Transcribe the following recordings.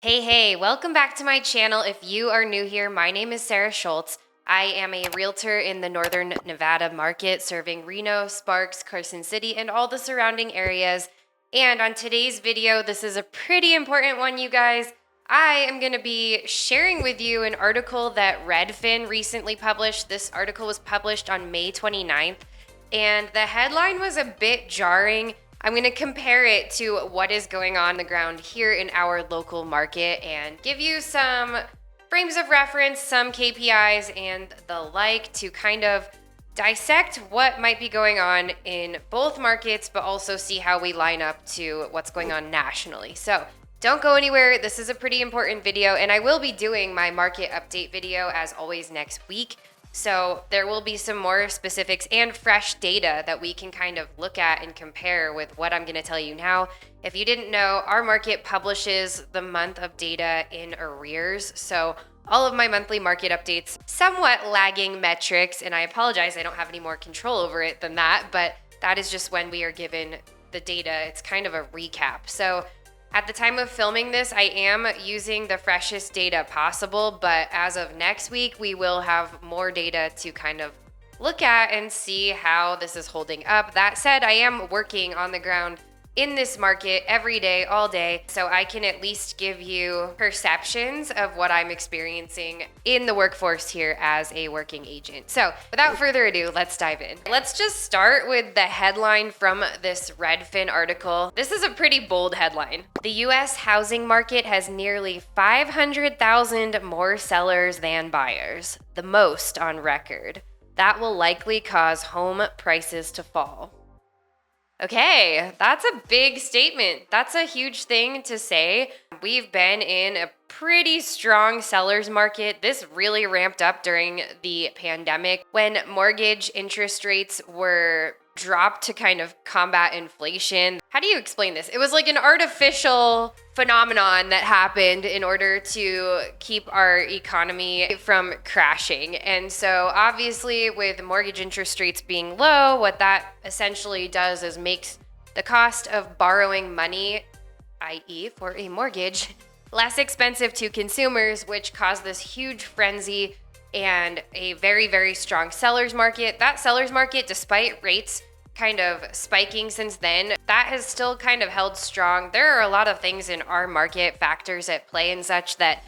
Hey, welcome back to my channel. If you are new here, my name is Sarah Schultz. I am a realtor in the Northern Nevada market, serving Reno, Sparks, Carson City, and all the surrounding areas. And on today's video, this is a pretty important one, you guys. I am going to be sharing with you an article that Redfin recently published. This article was published on May 29th, and the headline was a bit jarring. I'm going to compare it to what is going on the ground here in our local market and give you some frames of reference, some KPIs, and the like to kind of dissect what might be going on in both markets, but also see how we line up to what's going on nationally. So don't go anywhere. This is a pretty important video, and I will be doing my market update video as always next week. So there will be some more specifics and fresh data that we can kind of look at and compare with what I'm going to tell you now. If you didn't know, our market publishes the month of data in arrears. So all of my monthly market updates, somewhat lagging metrics, and I apologize, I don't have any more control over it than that, but that is just when we are given the data. It's kind of a recap. So at the time of filming this, I am using the freshest data possible, but as of next week, we will have more data to kind of look at and see how this is holding up. That said, I am working on the ground in this market every day, all day, so I can at least give you perceptions of what I'm experiencing in the workforce here as a working agent. So without further ado, let's dive in. Let's just start with the headline from this Redfin article. This is a pretty bold headline. The US housing market has nearly 500,000 more sellers than buyers, the most on record. That will likely cause home prices to fall. Okay, that's a big statement. That's a huge thing to say. We've been in a pretty strong seller's market. This really ramped up during the pandemic when mortgage interest rates were dropped to kind of combat inflation. How do you explain this? It was like an artificial phenomenon that happened in order to keep our economy from crashing. And so obviously with mortgage interest rates being low, what that essentially does is makes the cost of borrowing money, i.e. for a mortgage, less expensive to consumers, which caused this huge frenzy and a very, very strong seller's market. That seller's market, despite rates kind of spiking since then, that has still kind of held strong. There are a lot of things in our market, factors at play and such, that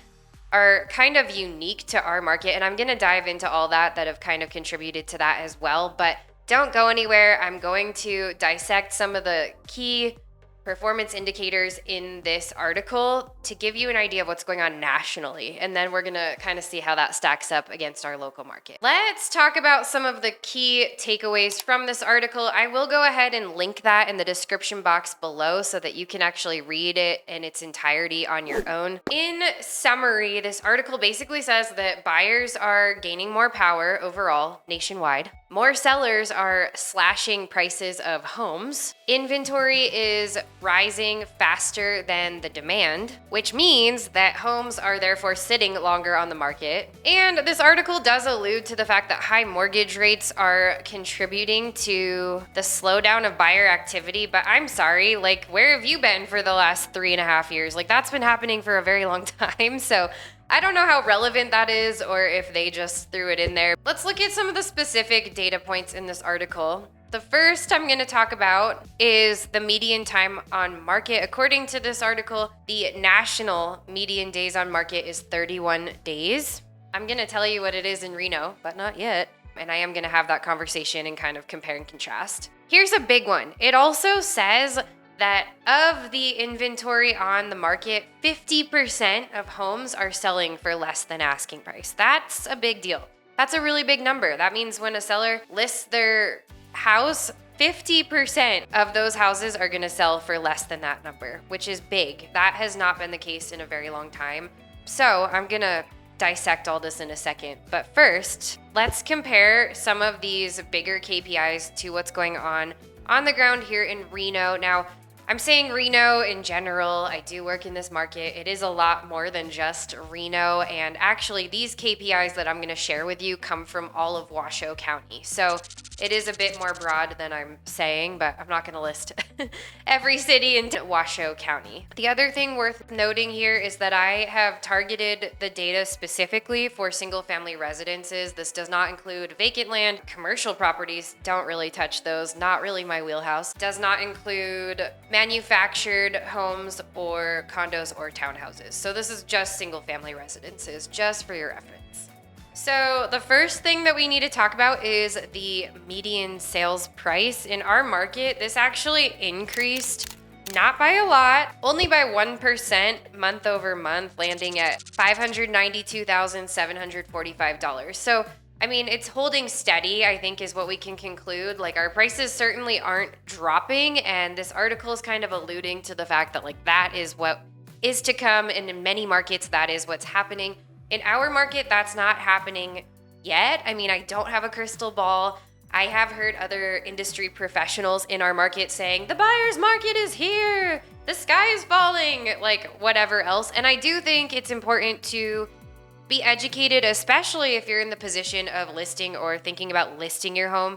are kind of unique to our market. And I'm going to dive into all that have kind of contributed to that as well. But don't go anywhere. I'm going to dissect some of the key performance indicators in this article to give you an idea of what's going on nationally. And then we're going to kind of see how that stacks up against our local market. Let's talk about some of the key takeaways from this article. I will go ahead and link that in the description box below so that you can actually read it in its entirety on your own. In summary, this article basically says that buyers are gaining more power overall nationwide. More sellers are slashing prices of homes. Inventory is rising faster than the demand, which means that homes are therefore sitting longer on the market. And this article does allude to the fact that high mortgage rates are contributing to the slowdown of buyer activity. But I'm sorry, like, where have you been for the last 3.5 years? Like, that's been happening for a very long time. So I don't know how relevant that is or if they just threw it in there. Let's look at some of the specific data points in this article. The first I'm going to talk about is the median time on market. According to this article, the national median days on market is 31 days. I'm going to tell you what it is in Reno, but not yet. And I am going to have that conversation and kind of compare and contrast. Here's a big one. It also says that of the inventory on the market, 50% of homes are selling for less than asking price. That's a big deal. That's a really big number. That means when a seller lists their house, 50% of those houses are going to sell for less than that number, which is big. That has not been the case in a very long time. So I'm going to dissect all this in a second. But first, let's compare some of these bigger KPIs to what's going on the ground here in Reno. Now, I'm saying Reno in general. I do work in this market. It is a lot more than just Reno. And actually, these KPIs that I'm going to share with you come from all of Washoe County. So It is a bit more broad than I'm saying, but I'm not going to list every city in Washoe County. The other thing worth noting here is that I have targeted the data specifically for single family residences. This does not include vacant land. Commercial properties, don't really touch those, not really my wheelhouse. Does not include manufactured homes or condos or townhouses. So this is just single family residences, just for your reference. So the first thing that we need to talk about is the median sales price. In our market, this actually increased, not by a lot, only by 1% month over month, landing at $592,745. So, I mean, it's holding steady, I think is what we can conclude. Like, our prices certainly aren't dropping, and this article is kind of alluding to the fact that, like, that is what is to come, and in many markets, that is what's happening. In our market, that's not happening yet. I mean, I don't have a crystal ball. I have heard other industry professionals in our market saying, the buyer's market is here, the sky is falling, like whatever else. And I do think it's important to be educated, especially if you're in the position of listing or thinking about listing your home.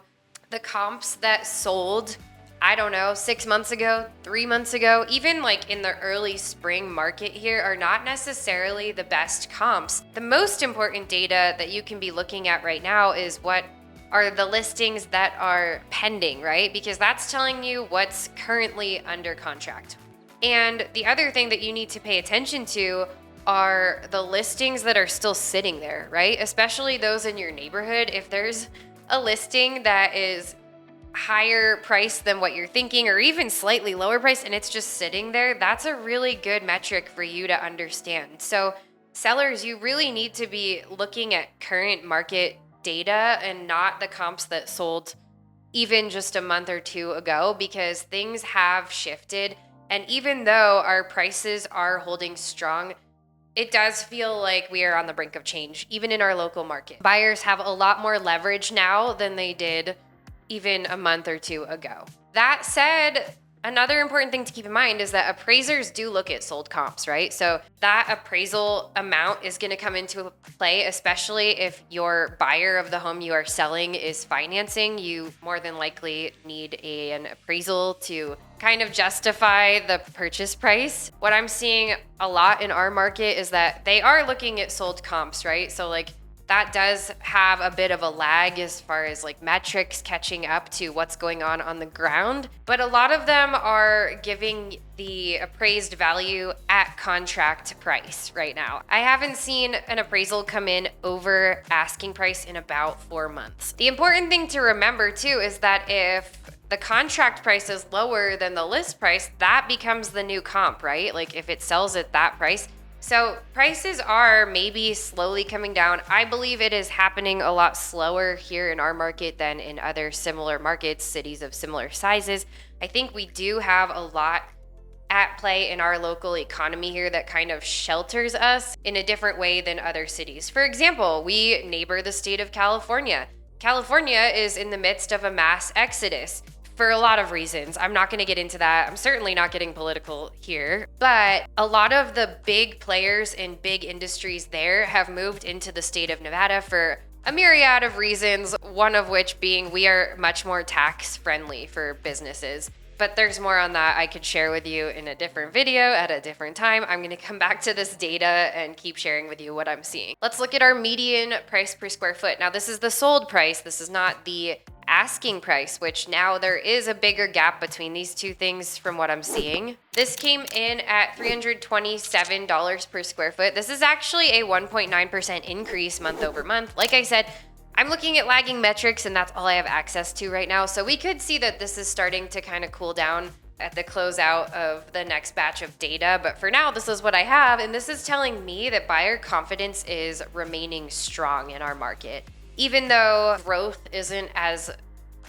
The comps that sold, I don't know, 6 months ago, 3 months ago, even like in the early spring market here are not necessarily the best comps. The most important data that you can be looking at right now is what are the listings that are pending, right? Because that's telling you what's currently under contract. And the other thing that you need to pay attention to are the listings that are still sitting there, right? Especially those in your neighborhood. If there's a listing that is higher price than what you're thinking, or even slightly lower price, and it's just sitting there, that's a really good metric for you to understand. So sellers, you really need to be looking at current market data and not the comps that sold even just a month or two ago, because things have shifted. And even though our prices are holding strong, it does feel like we are on the brink of change, even in our local market. Buyers have a lot more leverage now than they did even a month or two ago. That said, another important thing to keep in mind is that appraisers do look at sold comps, right? So that appraisal amount is going to come into play, especially if your buyer of the home you are selling is financing. You more than likely need an appraisal to kind of justify the purchase price. What I'm seeing a lot in our market is that they are looking at sold comps, right? So like, that does have a bit of a lag as far as like metrics catching up to what's going on the ground. But a lot of them are giving the appraised value at contract price right now. I haven't seen an appraisal come in over asking price in about 4 months. The important thing to remember too is that if the contract price is lower than the list price, that becomes the new comp, right? Like if it sells at that price. So prices are maybe slowly coming down. I believe it is happening a lot slower here in our market than in other similar markets, cities of similar sizes. I think we do have a lot at play in our local economy here that kind of shelters us in a different way than other cities. For example, we neighbor the state of California. California is in the midst of a mass exodus for a lot of reasons. I'm not going to get into that. I'm certainly not getting political here. But a lot of the big players in big industries there have moved into the state of Nevada for a myriad of reasons, one of which being we are much more tax friendly for businesses. But there's more on that I could share with you in a different video at a different time. I'm going to come back to this data and keep sharing with you what I'm seeing. Let's look at our median price per square foot. Now, this is the sold price. This is not the asking price, which now there is a bigger gap between these two things from what I'm seeing. This came in at $327 per square foot. This is actually a 1.9% increase month over month. Like I said, I'm looking at lagging metrics and that's all I have access to right now. So we could see that this is starting to kind of cool down at the closeout of the next batch of data. But for now, this is what I have. And this is telling me that buyer confidence is remaining strong in our market. Even though growth isn't as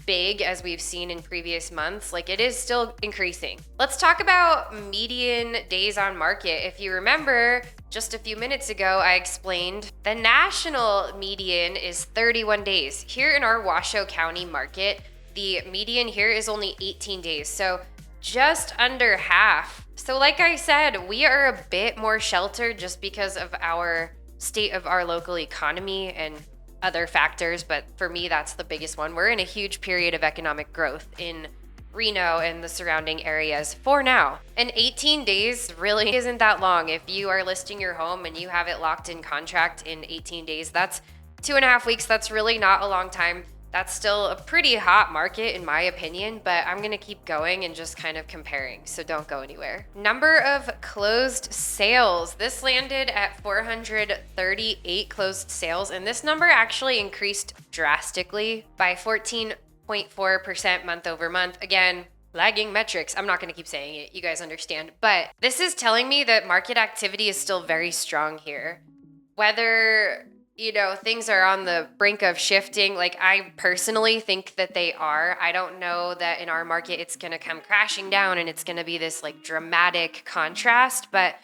big as we've seen in previous months, like it is still increasing. Let's talk about median days on market. If you remember, just a few minutes ago, I explained the national median is 31 days. Here in our Washoe County market, the median here is only 18 days. So just under half. So like I said, we are a bit more sheltered just because of our state of our local economy and other factors, but for me, that's the biggest one. We're in a huge period of economic growth in Reno and the surrounding areas for now. And 18 days really isn't that long. If you are listing your home and you have it locked in contract in 18 days, that's 2.5 weeks. That's really not a long time. That's still a pretty hot market in my opinion, but I'm gonna keep going and just kind of comparing, so don't go anywhere. Number of closed sales. This landed at 438 closed sales, and this number actually increased drastically by 14.4% month over month. Again, lagging metrics. I'm not gonna keep saying it, you guys understand. But this is telling me that market activity is still very strong here. Whether things are on the brink of shifting. Like, I personally think that they are. I don't know that in our market it's going to come crashing down and it's going to be this like dramatic contrast, but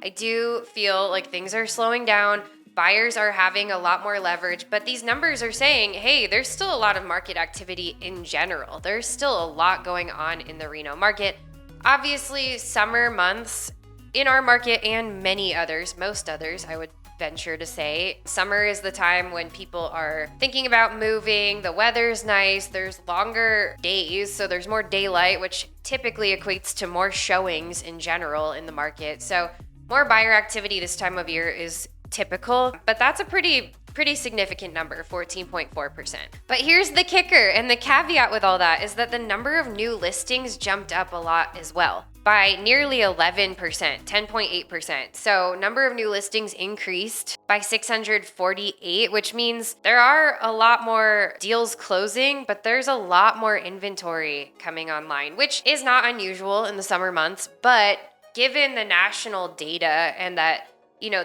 I do feel like things are slowing down. Buyers are having a lot more leverage, but these numbers are saying, hey, there's still a lot of market activity in general. There's still a lot going on in the Reno market. Obviously, summer months in our market and many others, most others, I would venture to say, summer is the time when people are thinking about moving. The weather's nice. There's longer days, so there's more daylight, which typically equates to more showings in general in the market. So more buyer activity this time of year is typical, but that's a pretty significant number, 14.4%. But here's the kicker, and the caveat with all that is that the number of new listings jumped up a lot as well, by nearly 11%, 10.8%. So number of new listings increased by 648, which means there are a lot more deals closing, but there's a lot more inventory coming online, which is not unusual in the summer months. But given the national data and that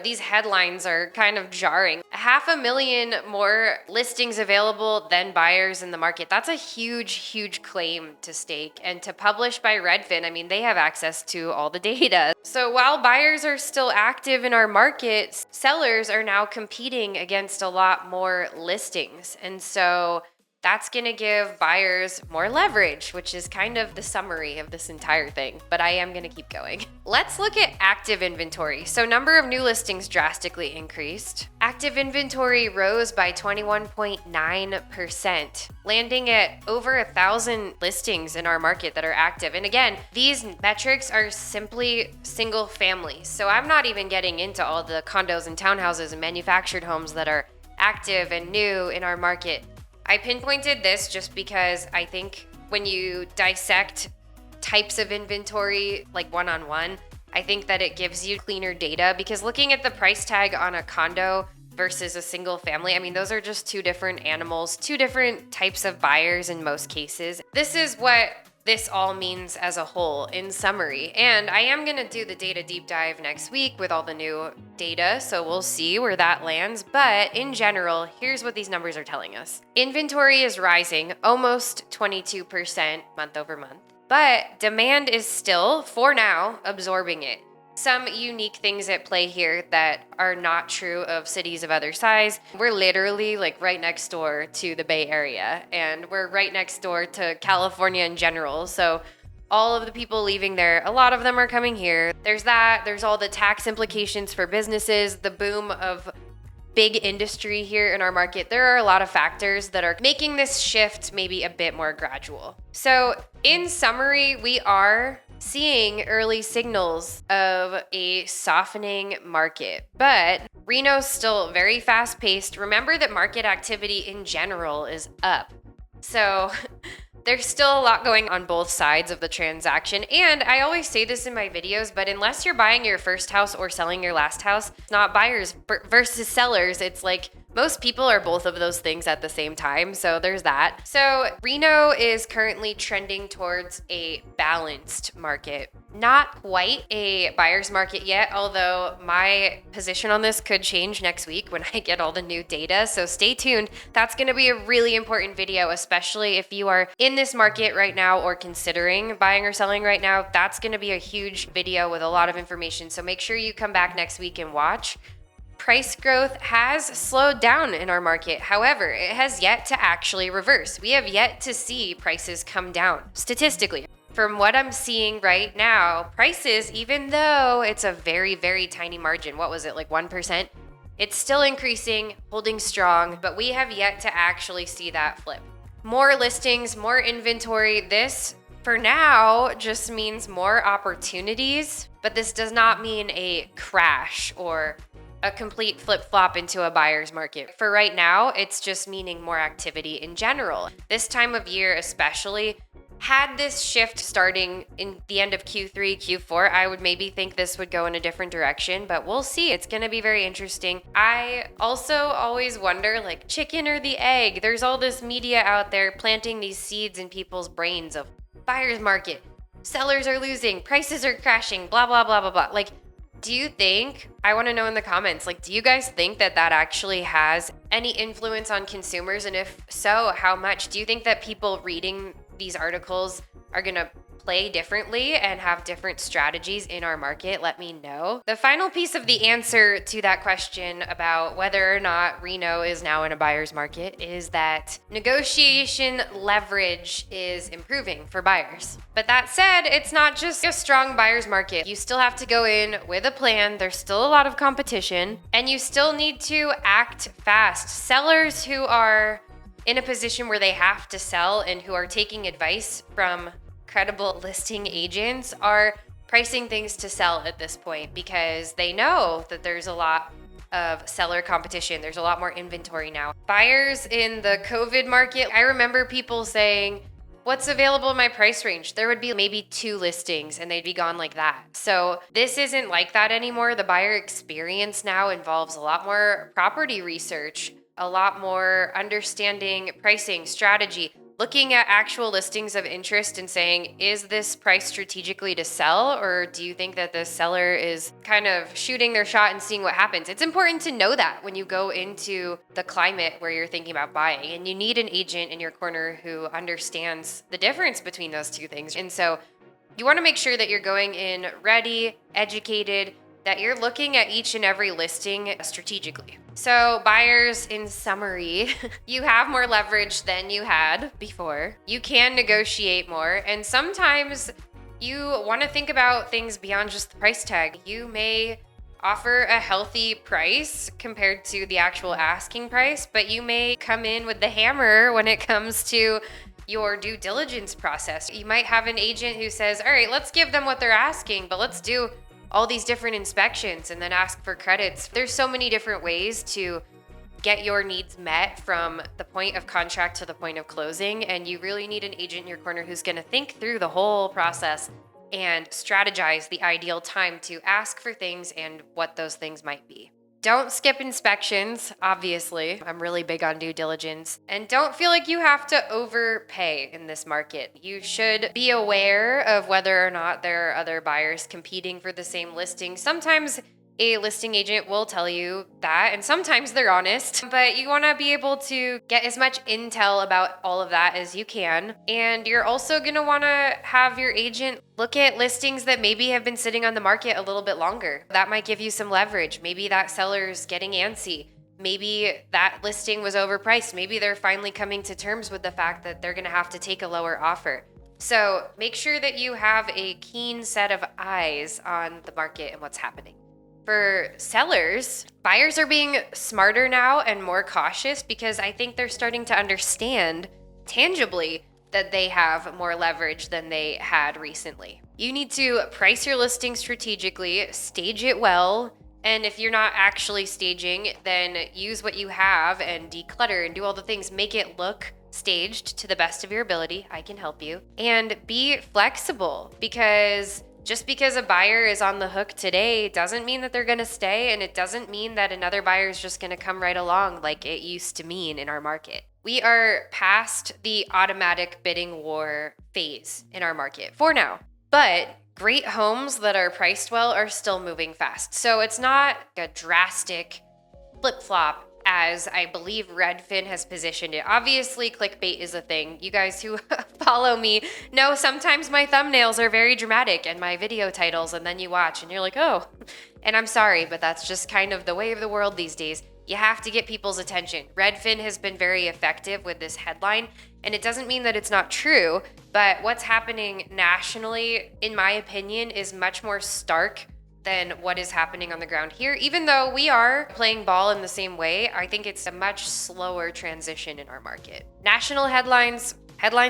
these headlines are kind of jarring. 500,000 more listings available than buyers in the market. That's a huge claim to stake. And to publish by Redfin, I mean, they have access to all the data. So while buyers are still active in our markets, sellers are now competing against a lot more listings. And so that's going to give buyers more leverage, which is kind of the summary of this entire thing, but I am going to keep going. Let's look at active inventory. So number of new listings drastically increased. Active inventory rose by 21.9%, landing at over 1,000 listings in our market that are active. And again, these metrics are simply single families. So I'm not even getting into all the condos and townhouses and manufactured homes that are active and new in our market. I pinpointed this just because I think when you dissect types of inventory, like one-on-one, I think that it gives you cleaner data, because looking at the price tag on a condo versus a single family, I mean, those are just two different animals, two different types of buyers in most cases. This is what this all means as a whole in summary. And I am going to do the data deep dive next week with all the new data, so we'll see where that lands. But in general, here's what these numbers are telling us. Inventory is rising almost 22% month over month, but demand is still, for now, absorbing it. Some unique things at play here that are not true of cities of other size. We're literally like right next door to the Bay Area, and we're right next door to California in general. So all of the people leaving there, a lot of them are coming here. There's that. There's all the tax implications for businesses, the boom of big industry here in our market. There are a lot of factors that are making this shift maybe a bit more gradual. So in summary, we are seeing early signals of a softening market, but Reno's still very fast-paced. Remember that market activity in general is up. So there's still a lot going on both sides of the transaction. And I always say this in my videos, but unless you're buying your first house or selling your last house, it's not buyers versus sellers. It's like most people are both of those things at the same time. So there's that. So Reno is currently trending towards a balanced market. Not quite a buyer's market yet, although my position on this could change next week when I get all the new data. So stay tuned. That's going to be a really important video, especially if you are in this market right now or considering buying or selling right now. That's going to be a huge video with a lot of information. So make sure you come back next week and watch. Price growth has slowed down in our market. However, it has yet to actually reverse. We have yet to see prices come down statistically. From what I'm seeing right now, prices, even though it's a very, very tiny margin, what was it, like 1%? It's still increasing, holding strong, but we have yet to actually see that flip. More listings, more inventory. This, for now, just means more opportunities, but this does not mean a crash or a complete flip-flop into a buyer's market. For right now, it's just meaning more activity in general. This time of year especially, had this shift starting in the end of Q3, Q4, I would maybe think this would go in a different direction, but we'll see. It's going to be very interesting. I also always wonder, like, chicken or the egg? There's all this media out there planting these seeds in people's brains of buyer's market, sellers are losing, prices are crashing, blah, blah, blah, blah, blah. Like, do you think, I want to know in the comments, like, do you guys think that that actually has any influence on consumers? And if so, how much? Do you think that people reading these articles are going to play differently and have different strategies in our market? Let me know. The final piece of the answer to that question about whether or not Reno is now in a buyer's market is that negotiation leverage is improving for buyers. But that said, it's not just a strong buyer's market. You still have to go in with a plan. There's still a lot of competition, and you still need to act fast. Sellers who are in a position where they have to sell and who are taking advice from credible listing agents are pricing things to sell at this point because they know that there's a lot of seller competition. There's a lot more inventory now. Buyers in the COVID market, I remember people saying, what's available in my price range? There would be maybe 2 listings and they'd be gone like that. So this isn't like that anymore. The buyer experience now involves a lot more property research, a lot more understanding pricing strategy, looking at actual listings of interest and saying, is this priced strategically to sell? Or do you think that the seller is kind of shooting their shot and seeing what happens? It's important to know that when you go into the climate where you're thinking about buying, and you need an agent in your corner who understands the difference between those two things. And so you want to make sure that you're going in ready, educated, that you're looking at each and every listing strategically. So buyers, in summary, you have more leverage than you had before. You can negotiate more, and sometimes you want to think about things beyond just the price tag. You may offer a healthy price compared to the actual asking price, but you may come in with the hammer when it comes to your due diligence process. You might have an agent who says, all right, let's give them what they're asking, but let's do all these different inspections and then ask for credits. There's so many different ways to get your needs met from the point of contract to the point of closing. And you really need an agent in your corner who's going to think through the whole process and strategize the ideal time to ask for things and what those things might be. Don't skip inspections, obviously. I'm really big on due diligence. And don't feel like you have to overpay in this market. You should be aware of whether or not there are other buyers competing for the same listing. Sometimes a listing agent will tell you that, and sometimes they're honest, but you want to be able to get as much intel about all of that as you can. And you're also going to want to have your agent look at listings that maybe have been sitting on the market a little bit longer. That might give you some leverage. Maybe that seller's getting antsy. Maybe that listing was overpriced. Maybe they're finally coming to terms with the fact that they're going to have to take a lower offer. So make sure that you have a keen set of eyes on the market and what's happening. For sellers, buyers are being smarter now and more cautious because I think they're starting to understand tangibly that they have more leverage than they had recently. You need to price your listing strategically, stage it well, and if you're not actually staging, then use what you have and declutter and do all the things. Make it look staged to the best of your ability. I can help you. And be flexible, because just because a buyer is on the hook today doesn't mean that they're going to stay, and it doesn't mean that another buyer is just going to come right along like it used to mean in our market. We are past the automatic bidding war phase in our market for now, but great homes that are priced well are still moving fast. So it's not a drastic flip-flop as I believe Redfin has positioned it. Obviously, clickbait is a thing. You guys who follow me know sometimes my thumbnails are very dramatic and my video titles, and then you watch and you're like, oh, and I'm sorry, but that's just kind of the way of the world these days. You have to get people's attention. Redfin has been very effective with this headline, and it doesn't mean that it's not true, but what's happening nationally, in my opinion, is much more stark than what is happening on the ground here. Even though we are playing ball in the same way, I think it's a much slower transition in our market. National headlines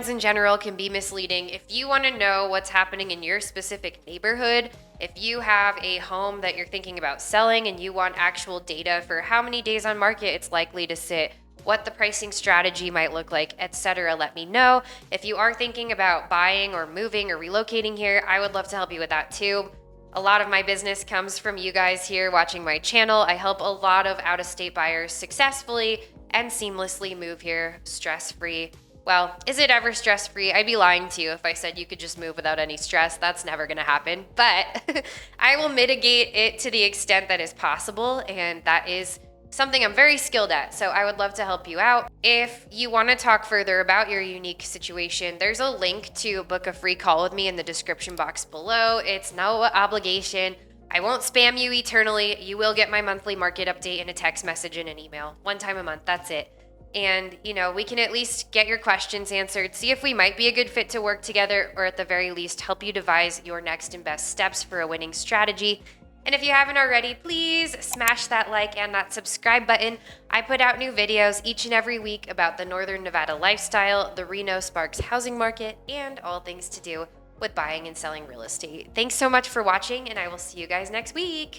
in general can be misleading. If you want to know what's happening in your specific neighborhood, if you have a home that you're thinking about selling and you want actual data for how many days on market it's likely to sit, what the pricing strategy might look like, etc., let me know. If you are thinking about buying or moving or relocating here, I would love to help you with that too. A lot of my business comes from you guys here watching my channel. I help a lot of out-of-state buyers successfully and seamlessly move here stress-free. Well, is it ever stress-free? I'd be lying to you if I said you could just move without any stress. That's never gonna happen. But I will mitigate it to the extent that is possible, and that is something I'm very skilled at, so I would love to help you out. If you want to talk further about your unique situation, there's a link to book a free call with me in the description box below. It's no obligation. I won't spam you eternally. You will get my monthly market update in a text message and an email. One time a month, that's it. And, we can at least get your questions answered, see if we might be a good fit to work together, or at the very least, help you devise your next and best steps for a winning strategy. And if you haven't already, please smash that like and that subscribe button. I put out new videos each and every week about the Northern Nevada lifestyle, the Reno Sparks housing market, and all things to do with buying and selling real estate. Thanks so much for watching, and I will see you guys next week.